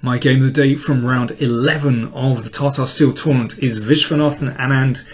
My game of the day from round 11 of the Tata Steel tournament is Vishy Anand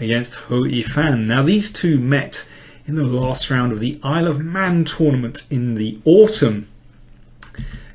against Hou Yifan. Now these two met in the last round of the Isle of Man tournament in the autumn.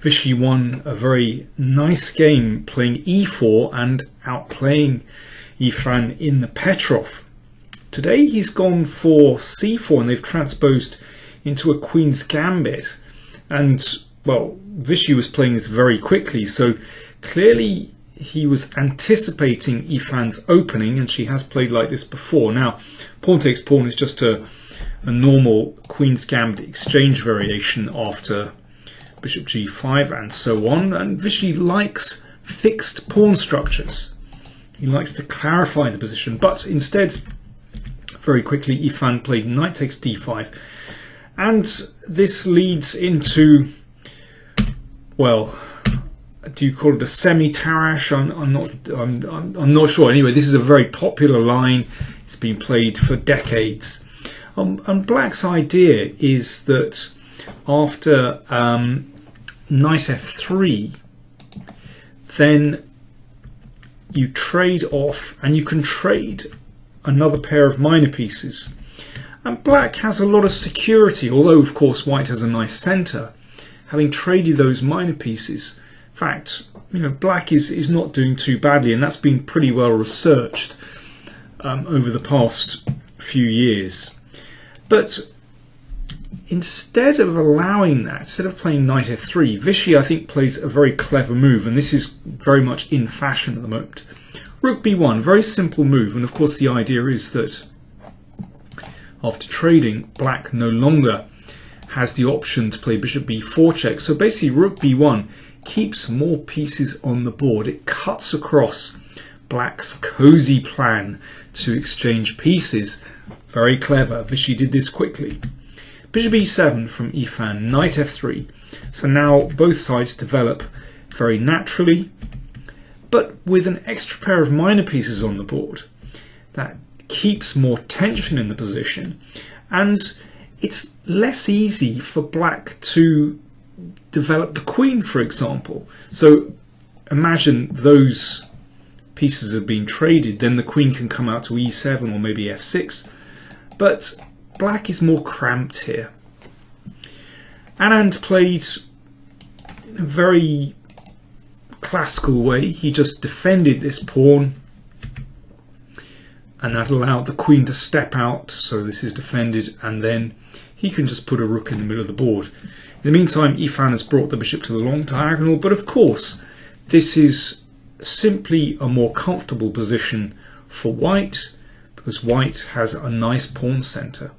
Vishy won a very nice game playing e4 and outplaying Yifan in the Petrov. Today he's gone for c4 and they've transposed into a Queen's Gambit, and well, Vishy was playing this very quickly, so clearly he was anticipating Yifan's opening, and she has played like this before. Now, pawn takes pawn is just a normal Queen's Gambit exchange variation after bishop g5 and so on, and Vishy likes fixed pawn structures. He likes to clarify the position, but instead, very quickly, Yifan played knight takes d5, and this leads into, well, do you call it a Semi-Tarrasch? I'm not sure. Anyway, this is a very popular line. It's been played for decades. And Black's idea is that after knight f3, then you trade off, and you can trade another pair of minor pieces. And Black has a lot of security, although of course White has a nice centre. Having traded those minor pieces, in fact, Black is not doing too badly, and that's been pretty well researched over the past few years. But instead of allowing that, instead of playing knight f3, Vishy, I think, plays a very clever move, and this is very much in fashion at the moment. Rook b1, very simple move, and of course the idea is that after trading, Black no longer has the option to play bishop b4 check. So basically rook b1 keeps more pieces on the board. It cuts across Black's cozy plan to exchange pieces. Very clever. Vishy did this quickly. Bishop e7 from Yifan, knight f3. So now both sides develop very naturally, but with an extra pair of minor pieces on the board. That keeps more tension in the position, and it's less easy for Black to develop the queen, for example. So imagine those pieces have been traded, then the queen can come out to e7 or maybe f6, but Black is more cramped here. Anand played in a very classical way. He just defended this pawn, and that allowed the queen to step out, so this is defended, and then he can just put a rook in the middle of the board. In the meantime, Yifan has brought the bishop to the long diagonal, but of course this is simply a more comfortable position for White, because White has a nice pawn centre.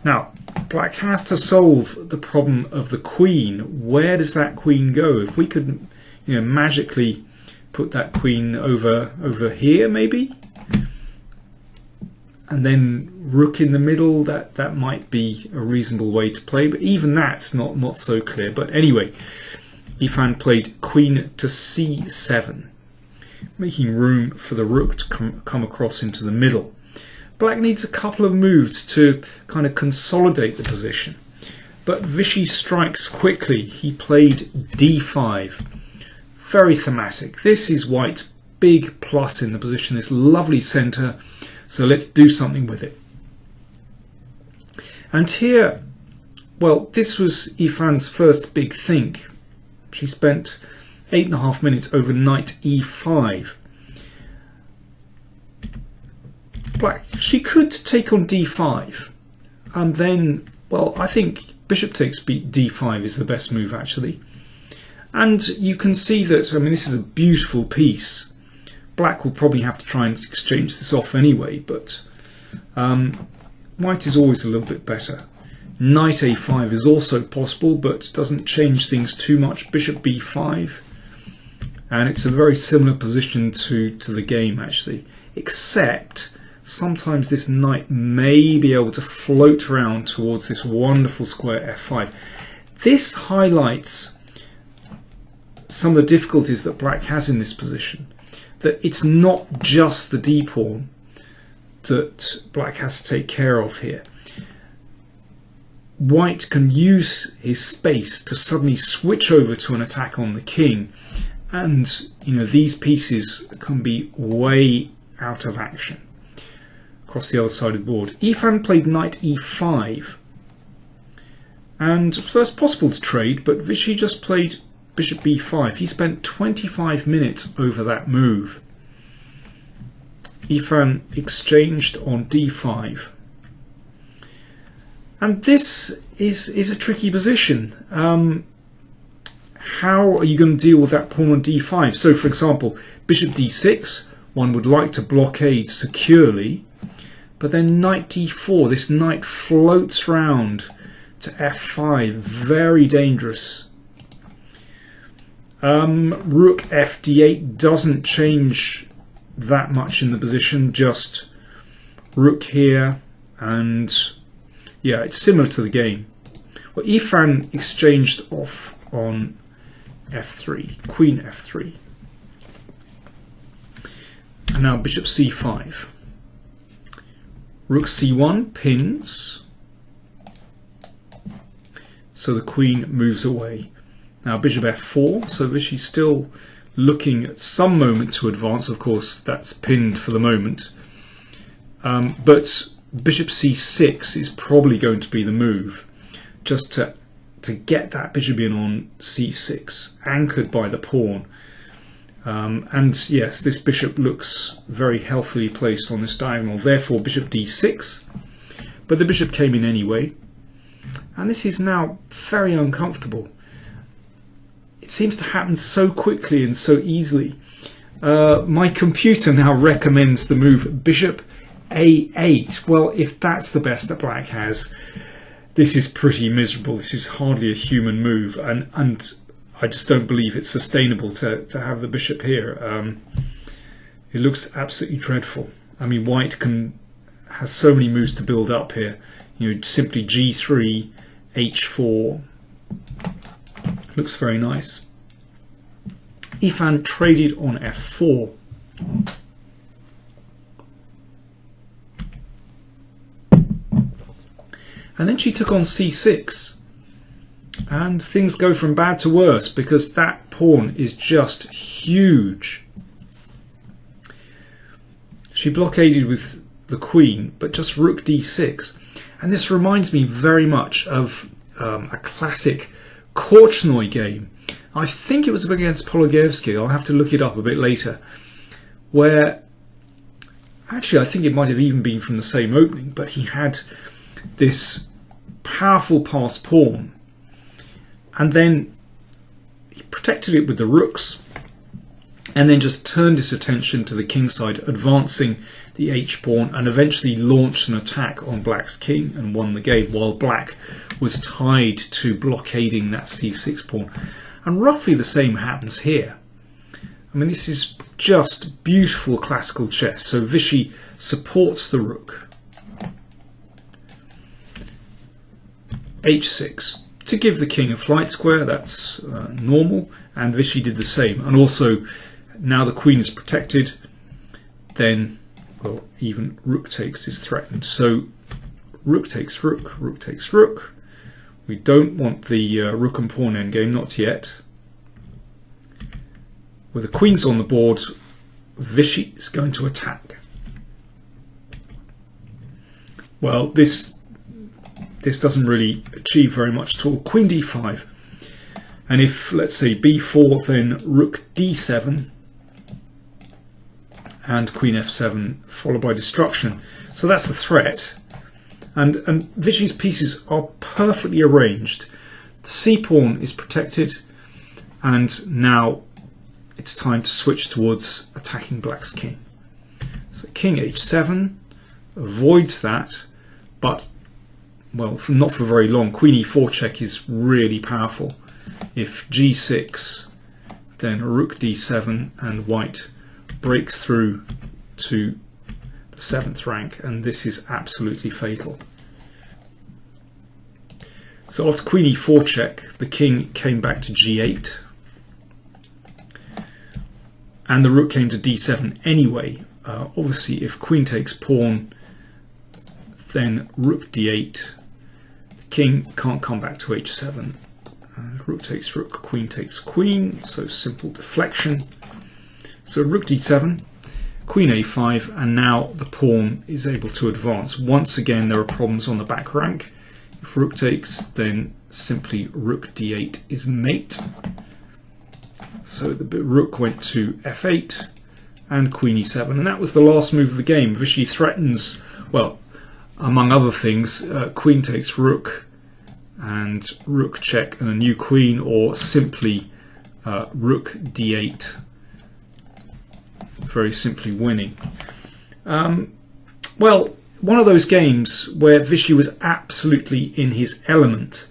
Now, Black has to solve the problem of the queen. Where does that queen go? If we could, magically put that queen over here, maybe, and then rook in the middle, that might be a reasonable way to play, but even that's not so clear. But anyway, Yifan played queen to c7, making room for the rook to come across into the middle. Black needs a couple of moves to kind of consolidate the position, but Vishy strikes quickly. He played d5. Very thematic. This is White's big plus in the position, this lovely centre. So let's do something with it. And here, well, this was Yifan's first big think. She spent 8.5 minutes over knight e5. Black, she could take on d5, and then, well, I think bishop takes d5 is the best move, actually. And you can see that, this is a beautiful piece. Black will probably have to try and exchange this off anyway, but White is always a little bit better. Knight a5 is also possible, but doesn't change things too much. Bishop b5, and it's a very similar position to the game, actually, except sometimes this knight may be able to float around towards this wonderful square f5. This highlights some of the difficulties that Black has in this position. That it's not just the d pawn that Black has to take care of here. white can use his space to suddenly switch over to an attack on the king, and these pieces can be way out of action across the other side of the board. Yifan played knight e5, and so it's possible to trade, but Vishy just played bishop b5. He spent 25 minutes over that move. Yifan exchanged on d5. And this is a tricky position. How are you going to deal with that pawn on d5? So, for example, bishop d6, one would like to blockade securely, but then knight d4, this knight floats round to f5, very dangerous. Rook fd8 doesn't change that much in the position, just rook here, and yeah, it's similar to the game. Well, Yifan exchanged off on f3, queen f3. And now bishop c5. Rook c1 pins, so the queen moves away. Now bishop f4, so Vishy's still looking at some moment to advance. Of course, that's pinned for the moment. But bishop c6 is probably going to be the move, just to get that bishop in on c6, anchored by the pawn. And yes, this bishop looks very healthily placed on this diagonal, therefore bishop d6, but the bishop came in anyway, and this is now very uncomfortable. It seems to happen so quickly and so easily. My computer now recommends the move bishop a8. Well, if that's the best that black has, this is pretty miserable. This is hardly a human move, and I just don't believe it's sustainable to have the bishop here. It looks absolutely dreadful. I mean, white has so many moves to build up here. Simply g3, h4. Looks very nice. Yifan traded on f4. And then she took on c6. And things go from bad to worse, because that pawn is just huge. She blockaded with the queen, but just rook d6. And this reminds me very much of a classic Korchnoi game. I think it was against Pologievsky. I'll have to look it up a bit later. Where, actually, I think it might have even been from the same opening, but he had this powerful passed pawn, and then he protected it with the rooks, and then just turned his attention to the king side, advancing the h-pawn, and eventually launched an attack on black's king and won the game, while black was tied to blockading that c6 pawn. And roughly the same happens here. I mean, this is just beautiful classical chess. So Vishy supports the rook. h6 to give the king a flight square. That's normal, and Vishy did the same. And also, now the queen is protected, then, well, even rook takes is threatened. So rook takes rook, rook takes rook. We don't want the rook and pawn endgame, not yet. With the queens on the board, Vishy is going to attack. Well, this doesn't really achieve very much at all. Queen d5. And if, let's say, b4, then rook d7 and queen f7, followed by destruction. So that's the threat. And Vishy's pieces are perfectly arranged. The c-pawn is protected, and now it's time to switch towards attacking black's king. So king h7 avoids that, but, well, not for very long. Queen e4 check is really powerful. If g6, then rook d7, and white breaks through to the 7th rank, and this is absolutely fatal. So after queen e4 check, the king came back to g8, and the rook came to d7 anyway. Obviously, if queen takes pawn, then rook d8, the king can't come back to h7. Rook takes rook, queen takes queen, so simple deflection. So rook d7, queen a5, and now the pawn is able to advance. Once again, there are problems on the back rank. If rook takes, then simply rook d8 is mate. So the rook went to f8 and queen e7, and that was the last move of the game. Vishy threatens, well, among other things, queen takes rook, and rook check and a new queen, or simply rook d8, very simply winning. Well, one of those games where Vishy was absolutely in his element.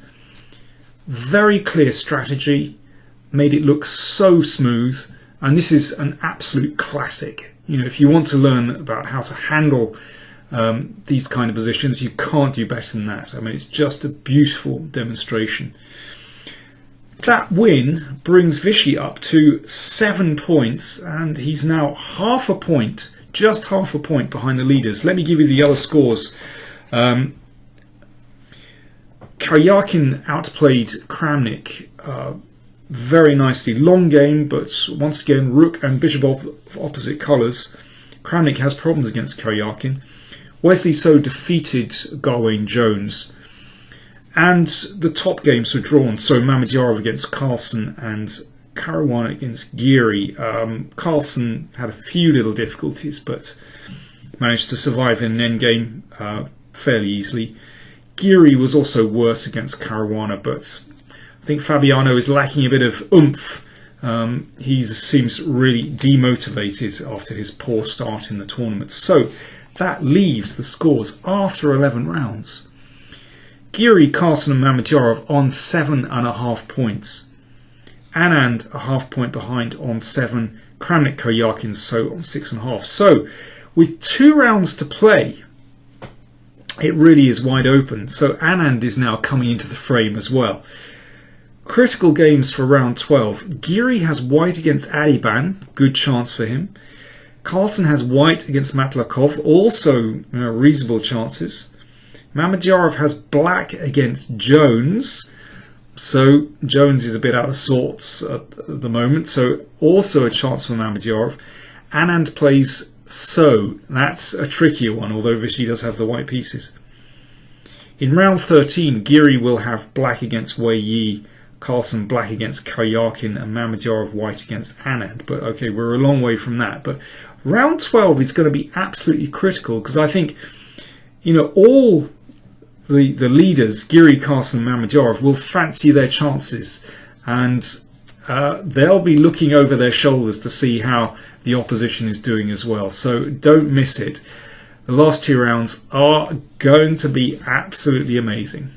Very clear strategy, made it look so smooth, and this is an absolute classic. You know, if you want to learn about how to handle these kind of positions, you can't do better than that. I mean, it's just a beautiful demonstration. That win brings Vishy up to 7 points, and he's now half a point, just half a point behind the leaders. Let me give you the other scores. Karyakin outplayed Kramnik very nicely. Long game, but once again, rook and bishop of opposite colours. Kramnik has problems against Karyakin. Wesley So defeated Gawain Jones. And the top games were drawn. So Mamedyarov against Carlsen and Caruana against Geary. Carlsen had a few little difficulties, but managed to survive in an endgame fairly easily. Geary was also worse against Caruana, but I think Fabiano is lacking a bit of oomph. He seems really demotivated after his poor start in the tournament. So that leaves the scores after 11 rounds. Geary, Carlsen and Mamedyarov on 7.5 points. Anand a half point behind on 7. Kramnik, Karyakin So on 6.5. So with 2 rounds to play, it really is wide open. So Anand is now coming into the frame as well. Critical games for round 12. Geary has white against Adiban, good chance for him. Carlsen has white against Matlakov, also reasonable chances. Mamedyarov has black against Jones, so Jones is a bit out of sorts at the moment, so also a chance for Mamedyarov. Anand plays So, that's a trickier one, although Vishy does have the white pieces. In round 13, Geary will have black against Wei Yi, Carlsen black against Karyakin, and Mamedyarov white against Anand. But okay, we're a long way from that. But round 12 is going to be absolutely critical, because I think, you know, all the leaders, Geary, Carlsen and Mamedyarov, will fancy their chances, and they'll be looking over their shoulders to see how the opposition is doing as well. So don't miss it. The last 2 rounds are going to be absolutely amazing.